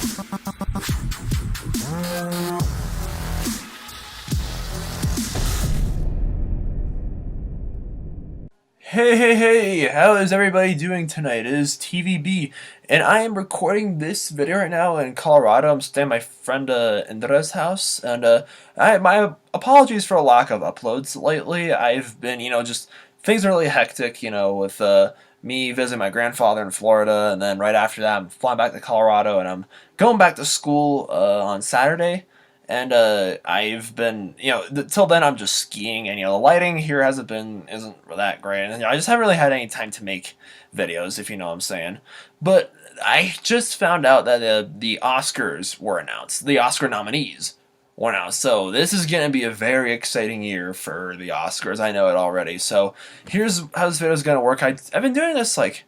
Hey, how is everybody doing tonight? It is TVB, and I am recording this video right now in Colorado. I'm staying at my friend Indra's house, and my apologies for a lack of uploads lately. I've been, just things are really hectic, with me visiting my grandfather in Florida, and then right after that, I'm flying back to Colorado, and I'm going back to school on Saturday. And I've been, till then I'm just skiing, and the lighting here isn't that great, and I just haven't really had any time to make videos, if you know what I'm saying. But I just found out that the Oscars were announced, the Oscar nominees were announced. So this is gonna be a very exciting year for the Oscars. I know it already. So here's how this video is gonna work. I've been doing this like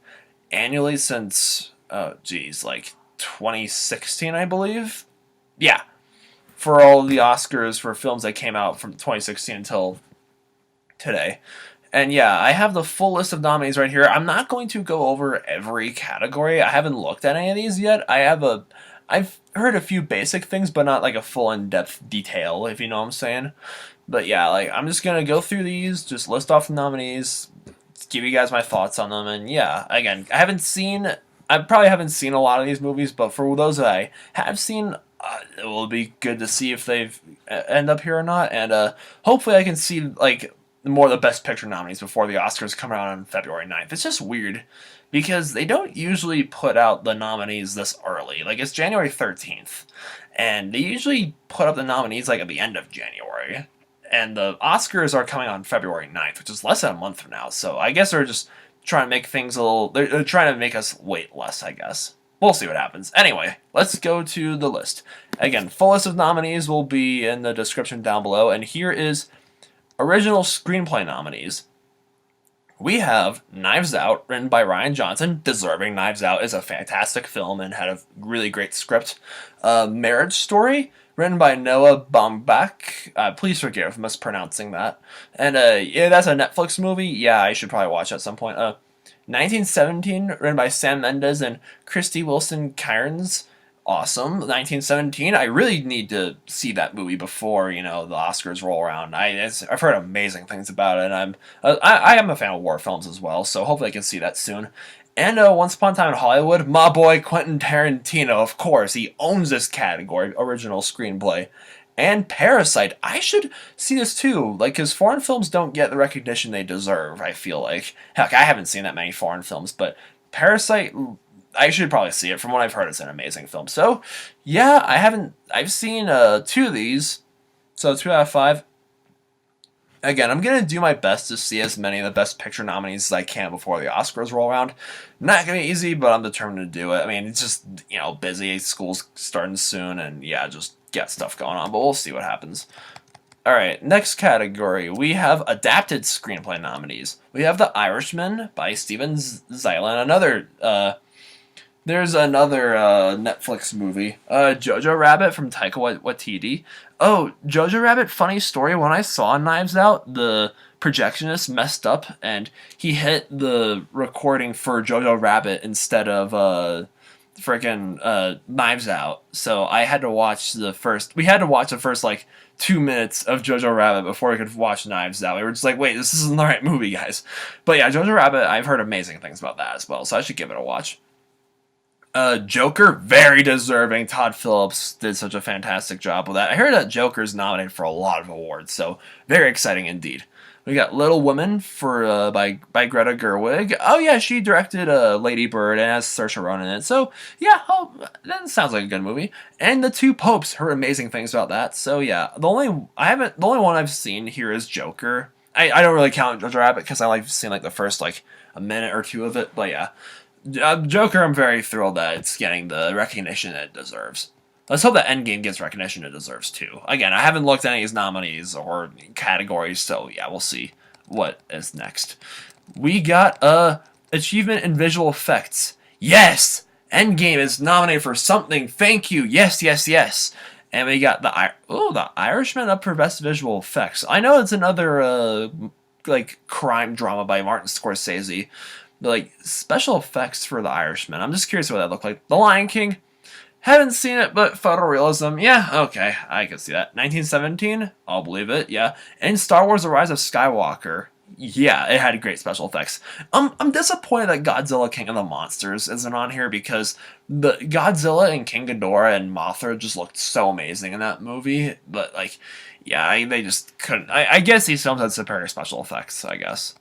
annually since like 2016, I believe. Yeah, for all the Oscars for films that came out from 2016 until today. And yeah, I have the full list of nominees right here. I'm not going to go over every category. I haven't looked at any of these yet. I've heard a few basic things, but not like a full in-depth detail, if you know what I'm saying. But yeah, like I'm just gonna go through these, just list off the nominees, give you guys my thoughts on them, and yeah, again, I probably haven't seen a lot of these movies, but for those that I have seen, it will be good to see if they've end up here or not, and hopefully I can see like more of the Best Picture nominees before the Oscars come out on February 9th. It's just weird because they don't usually put out the nominees this early. Like it's January 13th, and they usually put up the nominees like at the end of January. And the Oscars are coming on February 9th, which is less than a month from now. So I guess they're just trying to make things a little. They're trying to make us wait less, I guess. We'll see what happens. Anyway, let's go to the list. Again, full list of nominees will be in the description down below. And here is original screenplay nominees. We have Knives Out, written by Rian Johnson. Deserving. Knives Out is a fantastic film and had a really great script. Marriage Story, written by Noah Baumbach. Please forgive mispronouncing that. And yeah, that's a Netflix movie. Yeah, I should probably watch at some point. 1917, written by Sam Mendes and Christy Wilson Cairns. Awesome. 1917. I really need to see that movie before the Oscars roll around. I've heard amazing things about it, and I am a fan of war films as well. So hopefully I can see that soon. And Once Upon a Time in Hollywood, my boy Quentin Tarantino. Of course, he owns this category, original screenplay. And Parasite. I should see this too, like, because foreign films don't get the recognition they deserve, I feel like. Heck, I haven't seen that many foreign films, but Parasite, I should probably see it. From what I've heard, it's an amazing film. So, yeah, I've seen 2 of these, so 2 out of 5. Again, I'm going to do my best to see as many of the Best Picture nominees as I can before the Oscars roll around. Not going to be easy, but I'm determined to do it. I mean, it's just, busy. School's starting soon, and yeah, just get stuff going on, but we'll see what happens. Alright, next category. We have adapted screenplay nominees. We have The Irishman by Steven Zaillian. There's another Netflix movie. Jojo Rabbit from Taika Waititi. Oh, Jojo Rabbit, funny story. When I saw Knives Out, the projectionist messed up, and he hit the recording for Jojo Rabbit instead of freaking Knives Out. So I had to watch we had to watch the first like 2 minutes of Jojo Rabbit before we could watch Knives Out. We were just like, wait, this isn't the right movie, guys. But yeah, Jojo Rabbit, I've heard amazing things about that as well, so I should give it a watch. Joker, very deserving. Todd Phillips did such a fantastic job with that. I heard that Joker's nominated for a lot of awards, so very exciting indeed. We got Little Women by Greta Gerwig. Oh yeah, she directed Lady Bird and has Saoirse Ronan in it. So yeah, that sounds like a good movie. And The Two Popes, heard amazing things about that. So yeah, the only one I've seen here is Joker. I don't really count Jojo Rabbit because I like seen like the first like a minute or 2 of it. But yeah, Joker, I'm very thrilled that it's getting the recognition it deserves. Let's hope that Endgame gets recognition it deserves too. Again, I haven't looked at any of these nominees or categories, so yeah, we'll see what is next. We got achievement in visual effects. Yes! Endgame is nominated for something. Thank you. Yes, yes, yes. And we got the Irishman up for best visual effects. I know it's another like crime drama by Martin Scorsese. But like special effects for the Irishman. I'm just curious what that looked like. The Lion King Haven't seen it, but photorealism, yeah, okay, I can see that. 1917, I'll believe it, yeah. And Star Wars: The Rise of Skywalker, yeah, it had great special effects. I'm disappointed that Godzilla King of the Monsters isn't on here because the Godzilla and King Ghidorah and Mothra just looked so amazing in that movie. But like, yeah, they just couldn't. I guess these films had superior special effects. I guess.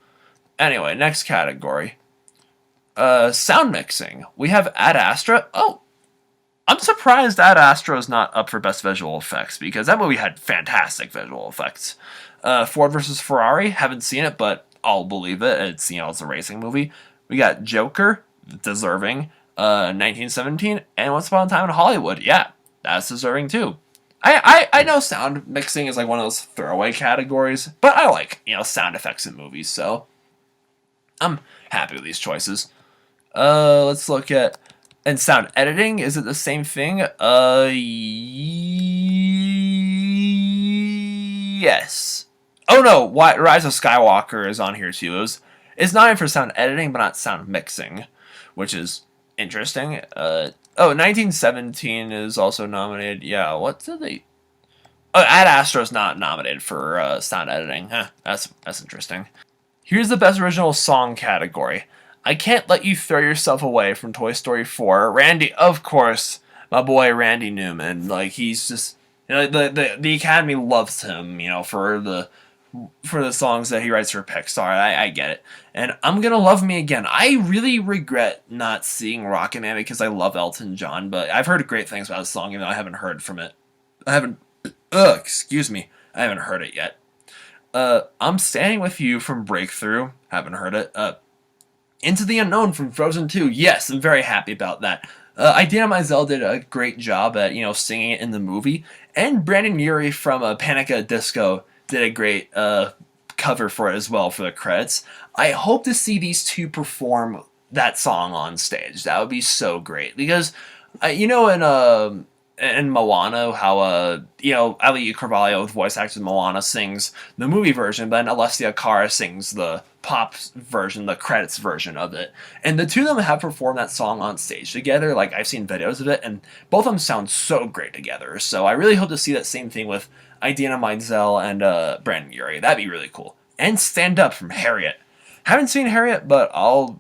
Anyway, next category. Sound mixing. We have Ad Astra. Oh, I'm surprised Ad Astra is not up for best visual effects because that movie had fantastic visual effects. Ford versus Ferrari, haven't seen it, but I'll believe it. It's it's a racing movie. We got Joker, deserving. 1917, and Once Upon a Time in Hollywood. Yeah, that's deserving too. I know sound mixing is like one of those throwaway categories, but I like sound effects in movies, so I'm happy with these choices. Let's look at and sound editing. Is it the same thing? Yes. Oh no, Rise of Skywalker is on here too. It's not in for sound editing, but not sound mixing, which is interesting. 1917 is also nominated. Yeah, what did they? Oh, Ad Astra is not nominated for sound editing. Huh, that's interesting. Here's the best original song category. I Can't Let You Throw Yourself Away from Toy Story 4. Randy, of course, my boy Randy Newman. Like he's just the Academy loves him. For the songs that he writes for Pixar. I get it. And I'm Gonna Love Me Again. I really regret not seeing Rocket Man because I love Elton John, but I've heard great things about the song, even though I haven't heard from it. Excuse me. I haven't heard it yet. I'm Standing With You from Breakthrough. Haven't heard it. Into the Unknown from Frozen 2. Yes, I'm very happy about that. Idina Menzel did a great job at, singing it in the movie. And Brandon Urie from Panic at Disco did a great cover for it as well for the credits. I hope to see these two perform that song on stage. That would be so great because, in Moana, how Ali Carvalho, the voice actor of Moana, sings the movie version, but then Alessia Cara sings the pop version, the credits version of it. And the two of them have performed that song on stage together. Like I've seen videos of it, and both of them sound so great together. So I really hope to see that same thing with Idina Menzel and Brandon Urie. That'd be really cool. And Stand Up from Harriet. Haven't seen Harriet, but I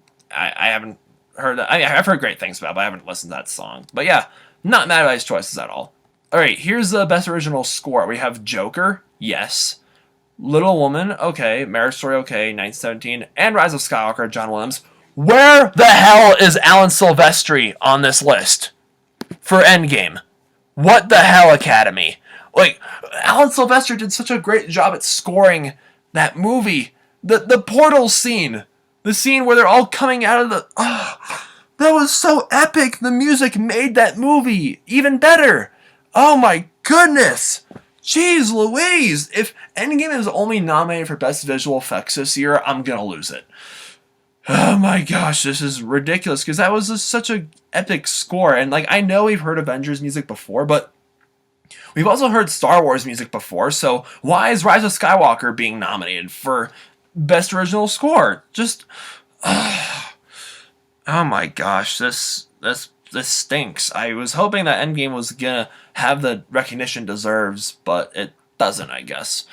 haven't heard that. I've heard great things about it, but I haven't listened to that song. But yeah, not mad at his choices at all. Alright, here's the best original score. We have Joker, yes. Little Woman, okay. Marriage Story, okay. 1917. And Rise of Skywalker, John Williams. Where the hell is Alan Silvestri on this list for Endgame? What the hell, Academy? Like, Alan Silvestri did such a great job at scoring that movie. The portal scene. The scene where they're all coming out of the... that was so epic. The music made that movie even better. Oh my goodness. Jeez Louise. If Endgame is only nominated for Best Visual Effects this year, I'm gonna lose it. Oh my gosh, this is ridiculous because that was just such an epic score. And like, I know we've heard Avengers music before, but we've also heard Star Wars music before. So why is Rise of Skywalker being nominated for Best Original Score? Just, oh my gosh, this stinks. I was hoping that Endgame was gonna have the recognition it deserves, but it doesn't, I guess.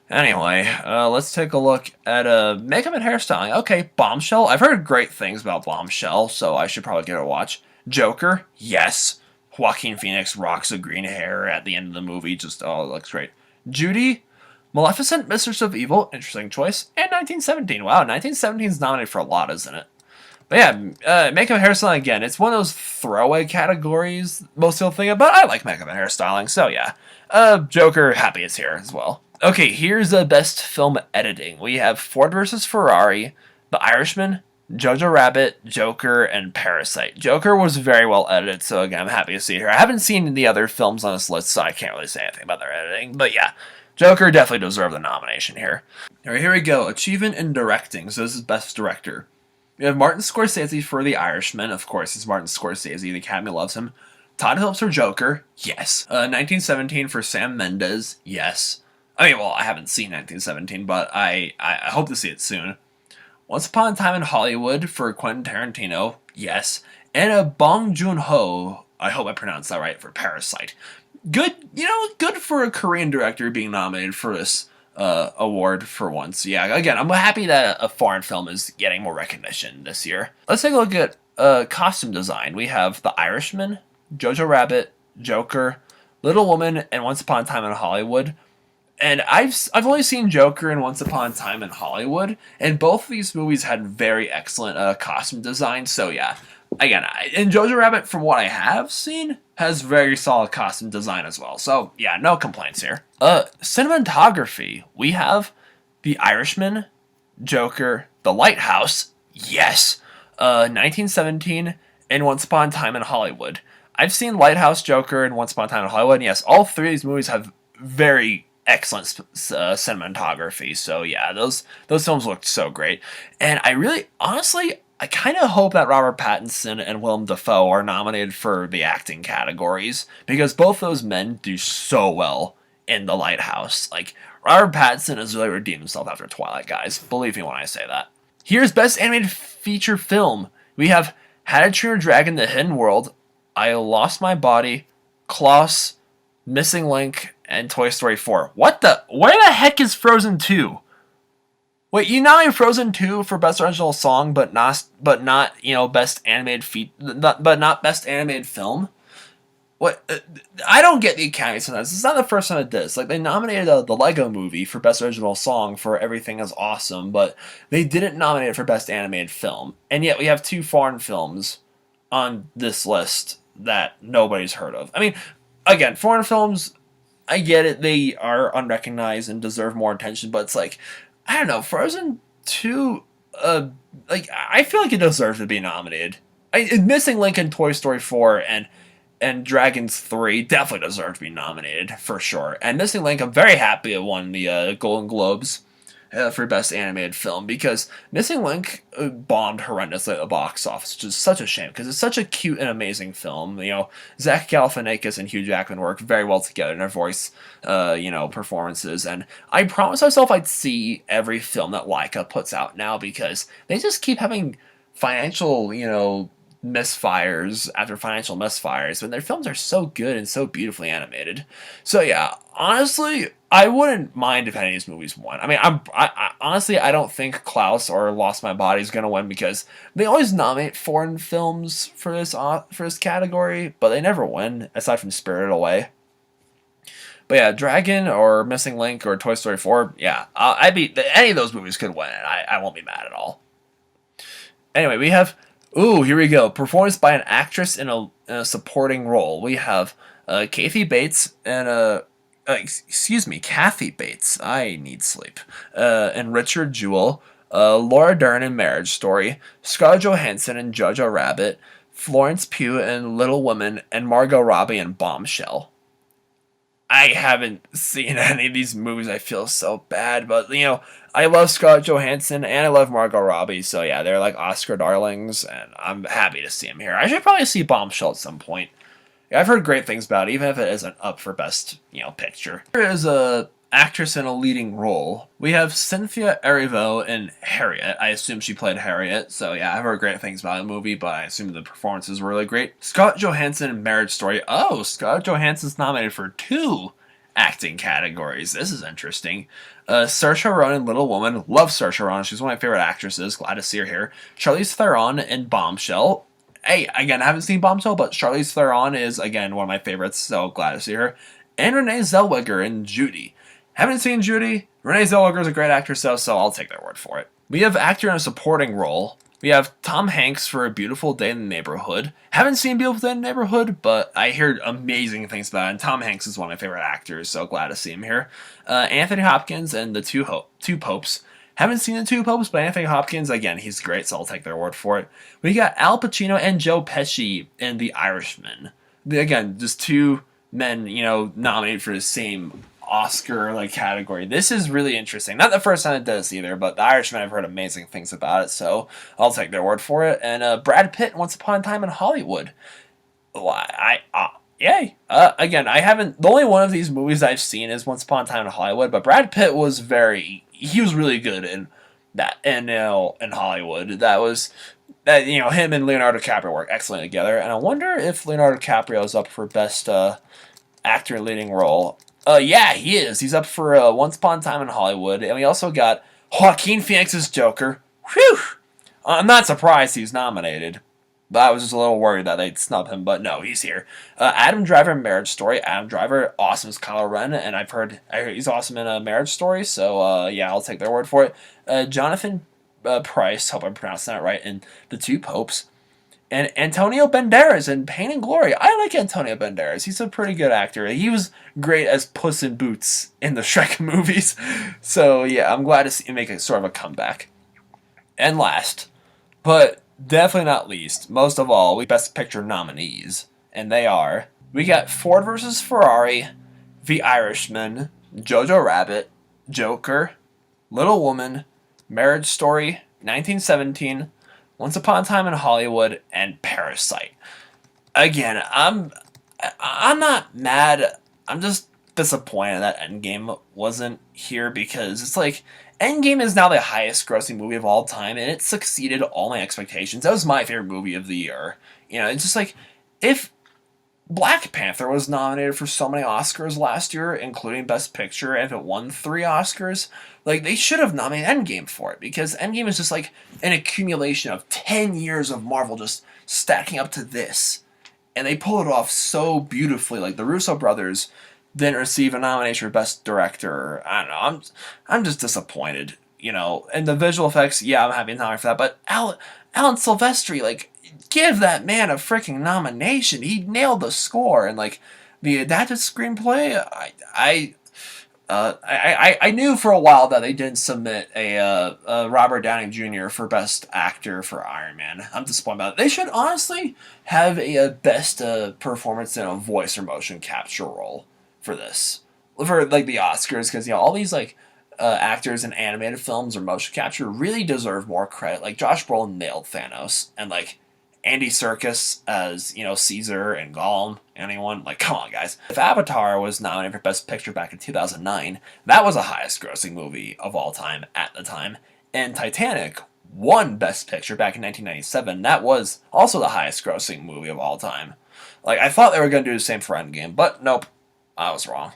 Anyway, let's take a look at makeup and hairstyling. Okay, Bombshell. I've heard great things about Bombshell, so I should probably give it a watch. Joker, yes. Joaquin Phoenix rocks the green hair at the end of the movie. Just, oh, it looks great. Judy, Maleficent, Mistress of Evil, interesting choice. And 1917. Wow, 1917 is nominated for a lot, isn't it? But yeah, makeup and hairstyling again. It's one of those throwaway categories most people think of, but I like makeup and hairstyling, so yeah. Joker, happy it's here as well. Okay, here's the best film editing. We have Ford vs. Ferrari, The Irishman, Jojo Rabbit, Joker, and Parasite. Joker was very well edited, so again, I'm happy to see it here. I haven't seen the other films on this list, so I can't really say anything about their editing, but yeah. Joker definitely deserved the nomination here. Alright, here we go. Achievement in directing. So this is Best Director. We have Martin Scorsese for The Irishman. Of course, it's Martin Scorsese. The Academy loves him. Todd Phillips for Joker. Yes. 1917 for Sam Mendes. Yes. I mean, well, I haven't seen 1917, but I hope to see it soon. Once Upon a Time in Hollywood for Quentin Tarantino. Yes. And Bong Joon-ho. I hope I pronounced that right, for Parasite. Good, good for a Korean director being nominated for this award for once. Yeah, again, I'm happy that a foreign film is getting more recognition this year. Let's take a look at costume design. We have The Irishman, Jojo Rabbit, Joker, Little Woman, and Once Upon a Time in Hollywood. And I've only seen Joker and Once Upon a Time in Hollywood, and both of these movies had very excellent costume design. So yeah, again, and Jojo Rabbit, from what I have seen, has very solid costume design as well. So yeah, no complaints here. Cinematography. We have The Irishman, Joker, The Lighthouse, yes, 1917, and Once Upon a Time in Hollywood. I've seen Lighthouse, Joker, and Once Upon a Time in Hollywood, and yes, all three of these movies have very excellent cinematography. So yeah, those films looked so great, and I really, honestly, I kind of hope that Robert Pattinson and Willem Dafoe are nominated for the acting categories, because both those men do so well in The Lighthouse. Like, Robert Pattinson has really redeemed himself after Twilight, guys. Believe me when I say that. Here's Best Animated Feature Film. We have How to Train Your Dragon: The Hidden World, I Lost My Body, Klaus, Missing Link, and Toy Story 4. Where the heck is Frozen 2? Wait, you nominated Frozen 2 for Best Original Song, but not Best Animated but not Best Animated Film? What? I don't get the Academy sometimes. It's not the first time it does. Like, they nominated the Lego Movie for Best Original Song for Everything Is Awesome, but they didn't nominate it for Best Animated Film. And yet we have two foreign films on this list that nobody's heard of. I mean, again, foreign films, I get it. They are unrecognized and deserve more attention, but it's like, I don't know, Frozen 2, I feel like it deserves to be nominated. Missing Link and Toy Story 4 and Dragons 3 definitely deserve to be nominated, for sure. And Missing Link, I'm very happy it won the Golden Globes for Best Animated Film, because Missing Link bombed horrendously at the box office, which is such a shame, because it's such a cute and amazing film. Zach Galifianakis and Hugh Jackman work very well together in their voice, performances, and I promised myself I'd see every film that Laika puts out now, because they just keep having financial, misfires after financial misfires, when their films are so good and so beautifully animated. So yeah, honestly, I wouldn't mind if any of these movies won. I mean, I honestly, I don't think Klaus or Lost My Body is gonna win, because they always nominate foreign films for this category, but they never win, aside from Spirited Away. But yeah, Dragon or Missing Link or Toy Story 4, yeah, any of those movies could win, and I won't be mad at all. Anyway, we have, here we go. Performance by an actress in a supporting role. We have Kathy Bates and Kathy Bates. I need sleep. And Richard Jewell. Laura Dern in Marriage Story. Scarlett Johansson in Jojo Rabbit. Florence Pugh in Little Women, and Margot Robbie in Bombshell. I haven't seen any of these movies. I feel so bad, but I love Scarlett Johansson and I love Margot Robbie, so yeah, they're like Oscar darlings, and I'm happy to see them here. I should probably see Bombshell at some point. Yeah, I've heard great things about it, even if it isn't up for Best Picture. Here is a actress in a leading role. We have Cynthia Erivo in Harriet. I assume she played Harriet, so yeah, I've heard great things about the movie, but I assume the performances were really great. Scarlett Johansson in Marriage Story. Oh, Scarlett Johansson's nominated for 2 acting categories. This is interesting. Saoirse Ronan in Little Woman. Love Saoirse Ronan. She's one of my favorite actresses. Glad to see her here. Charlize Theron in Bombshell. Hey, again, I haven't seen Bombshell, but Charlize Theron is, again, one of my favorites, so glad to see her. And Renee Zellweger in Judy. Haven't seen Judy. Renee Zellweger is a great actress, though, so I'll take their word for it. We have actor in a supporting role. We have Tom Hanks for A Beautiful Day in the Neighborhood. Haven't seen Beautiful Day in the Neighborhood, but I heard amazing things about it, and Tom Hanks is one of my favorite actors, so glad to see him here. Anthony Hopkins and The Two Popes. Haven't seen The Two Popes, but Anthony Hopkins, again, he's great, so I'll take their word for it. We got Al Pacino and Joe Pesci in The Irishman. Again, just two men, nominated for the same Oscar category. This is really interesting. Not the first time it does either, but The Irishman, I've heard amazing things about it, so I'll take their word for it. And Brad Pitt, Once Upon a Time in Hollywood. Yay. Again, I haven't. The only one of these movies I've seen is Once Upon a Time in Hollywood, but Brad Pitt was he was really good in that, and in Hollywood. That was that, you know, him and Leonardo DiCaprio work excellently together. And I wonder if Leonardo DiCaprio is up for best actor in leading role. Yeah, he is. He's up for Once Upon a Time in Hollywood, and we also got Joaquin Phoenix's Joker. Whew! I'm not surprised he's nominated. But I was just a little worried that they'd snub him, but no, he's here. Adam Driver in Marriage Story. Adam Driver, awesome as Kylo Ren, and I heard he's awesome in a Marriage Story, so yeah, I'll take their word for it. Jonathan Price, hope I'm pronouncing that right, in The Two Popes. And Antonio Banderas in Pain and Glory. I like Antonio Banderas. He's a pretty good actor. He was great as Puss in Boots in the Shrek movies. So yeah, I'm glad to see him make a sort of a comeback. And last, but definitely not least, most of all, we Best Picture nominees. And they are, we got Ford vs. Ferrari, The Irishman, Jojo Rabbit, Joker, Little Woman, Marriage Story, 1917, Once Upon a Time in Hollywood, and Parasite. Again, I'm not mad. I'm just disappointed that Endgame wasn't here because it's like Endgame is now the highest grossing movie of all time and it succeeded all my expectations. That was my favorite movie of the year. You know, it's just like if Black Panther was nominated for so many Oscars last year, including Best Picture, and if it won 3 Oscars, like, they should have nominated Endgame for it, because Endgame is just, like, an accumulation of 10 years of Marvel just stacking up to this. And they pull it off so beautifully. Like, the Russo brothers didn't receive a nomination for Best Director. I don't know, I'm just disappointed, you know. And the visual effects, yeah, I'm happy to nominate for that, but Alan Silvestri, like, give that man a freaking nomination. He nailed the score and like the adapted screenplay. I knew for a while that they didn't submit a Robert Downey Jr. for Best Actor for Iron Man. I'm disappointed about it. They should honestly have a best performance in a voice or motion capture role for this, for like the Oscars, because you know all these like actors in animated films or motion capture really deserve more credit. Like Josh Brolin nailed Thanos, and like Andy Serkis as, you know, Caesar and Gollum. Anyone? Like, come on, guys. If Avatar was nominated for Best Picture back in 2009, that was the highest grossing movie of all time at the time. And Titanic won Best Picture back in 1997. That was also the highest grossing movie of all time. Like, I thought they were going to do the same for Endgame, but nope. I was wrong.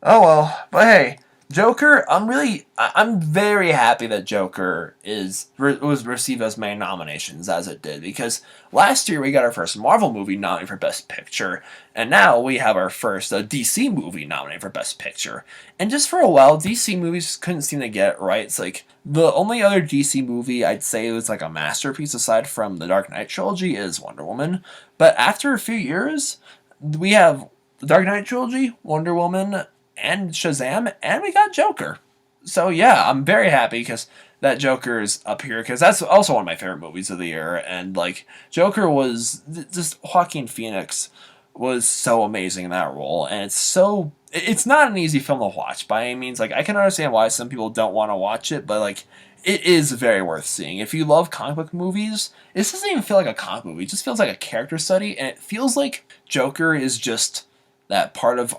Oh well, but hey, Joker. I'm very happy that Joker was received as many nominations as it did, because last year we got our first Marvel movie nominated for Best Picture, and now we have our first DC movie nominated for Best Picture. And just for a while, DC movies couldn't seem to get it right. It's like the only other DC movie I'd say was like a masterpiece aside from the Dark Knight trilogy is Wonder Woman. But after a few years, we have the Dark Knight trilogy, Wonder Woman, and Shazam, and we got Joker. So yeah, I'm very happy because that Joker is up here, because that's also one of my favorite movies of the year. And like Joker was just Joaquin Phoenix was so amazing in that role, and it's not an easy film to watch by any means. Like I can understand why some people don't want to watch it, but like it is very worth seeing. If you love comic book movies, this doesn't even feel like a comic movie. It just feels like a character study, and it feels like Joker is just that part of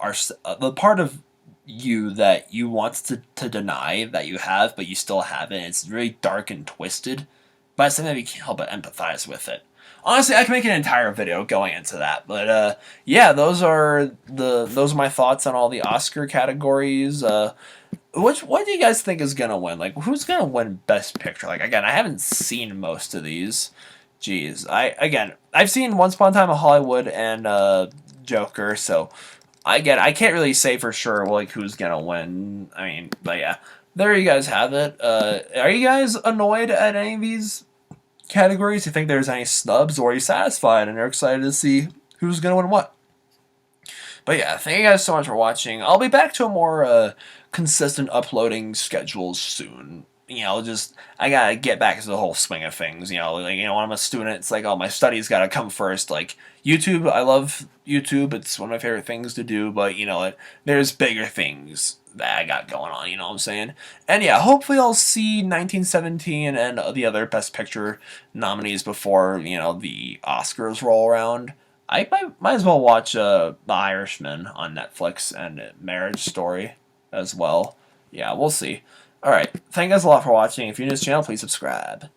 the part of you that you want to deny that you have, but you still have it. It's really dark and twisted, but it's something that you can't help but empathize with it. Honestly, I can make an entire video going into that, but yeah, those are my thoughts on all the Oscar categories. What do you guys think is gonna win? Like, who's gonna win Best Picture? Like, again, I haven't seen most of these. Jeez, I've seen Once Upon a Time in Hollywood and Joker, so I can't really say for sure like who's gonna win. I mean, but yeah, there you guys have it. Are you guys annoyed at any of these categories? You think there's any snubs, or are you satisfied and are excited to see who's gonna win what? But yeah, thank you guys so much for watching. I'll be back to a more consistent uploading schedule soon. You know, just I gotta get back to the whole swing of things. You know, like when I'm a student, it's like, oh, my studies gotta come first. Like YouTube, I love YouTube. It's one of my favorite things to do. But you know, there's bigger things that I got going on. You know what I'm saying? And yeah, hopefully I'll see 1917 and the other Best Picture nominees before the Oscars roll around. I might as well watch The Irishman on Netflix and Marriage Story as well. Yeah, we'll see. Alright, thank you guys a lot for watching. If you're new to this channel, please subscribe.